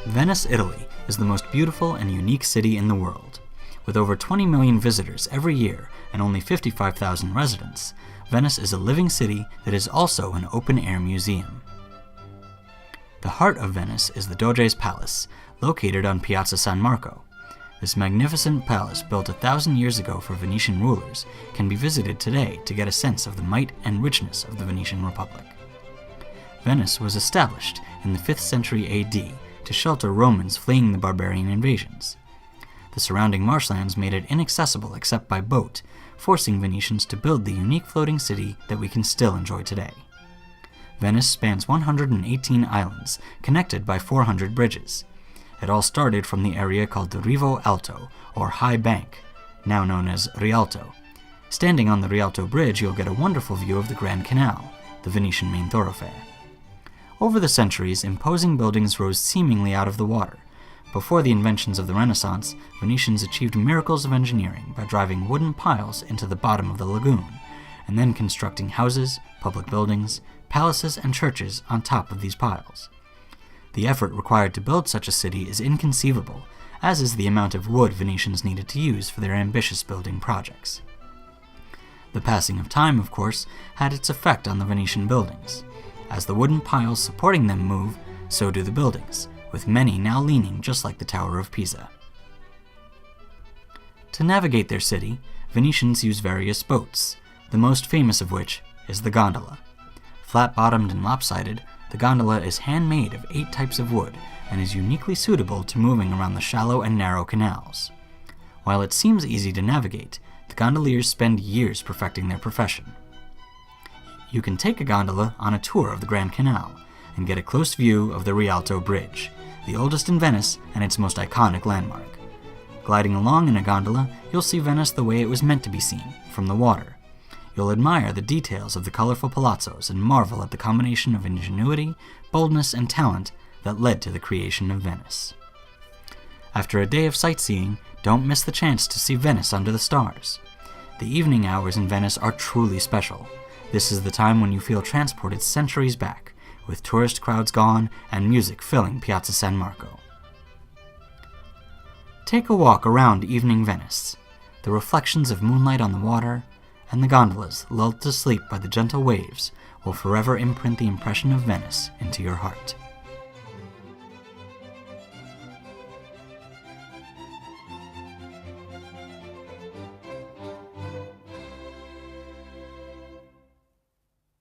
Venice, Italy is the most beautiful and unique city in the world. With over 20 million visitors every year and only 55,000 residents, Venice is a living city that is also an open-air museum. The heart of Venice is the Doge's Palace, located on Piazza San Marco. This magnificent palace, built 1,000 years ago for Venetian rulers, can be visited today to get a sense of the might and richness of the Venetian Republic. Venice was established in the 5th century AD to shelter Romans fleeing the barbarian invasions. The surrounding marshlands made it inaccessible except by boat, forcing Venetians to build the unique floating city that we can still enjoy today. Venice spans 118 islands, connected by 400 bridges. It all started from the area called the Rivo Alto, or High Bank, now known as Rialto. Standing on the Rialto Bridge, you'll get a wonderful view of the Grand Canal, the Venetian main thoroughfare. Over the centuries, imposing buildings rose seemingly out of the water. Before the inventions of the Renaissance, Venetians achieved miracles of engineering by driving wooden piles into the bottom of the lagoon, and then constructing houses, public buildings, palaces, and churches on top of these piles. The effort required to build such a city is inconceivable, as is the amount of wood Venetians needed to use for their ambitious building projects. The passing of time, of course, had its effect on the Venetian buildings. As the wooden piles supporting them move, so do the buildings, with many now leaning just like the Tower of Pisa. To navigate their city, Venetians use various boats, the most famous of which is the gondola. Flat-bottomed and lopsided, the gondola is handmade of 8 types of wood and is uniquely suitable to moving around the shallow and narrow canals. While it seems easy to navigate, the gondoliers spend years perfecting their profession. You can take a gondola on a tour of the Grand Canal and get a close view of the Rialto Bridge, the oldest in Venice and its most iconic landmark. Gliding along in a gondola, you'll see Venice the way it was meant to be seen, from the water. You'll admire the details of the colorful palazzos and marvel at the combination of ingenuity, boldness, and talent that led to the creation of Venice. After a day of sightseeing, don't miss the chance to see Venice under the stars. The evening hours in Venice are truly special. This is the time when you feel transported centuries back, with tourist crowds gone and music filling Piazza San Marco. Take a walk around evening Venice. The reflections of moonlight on the water, and the gondolas lulled to sleep by the gentle waves will forever imprint the impression of Venice into your heart.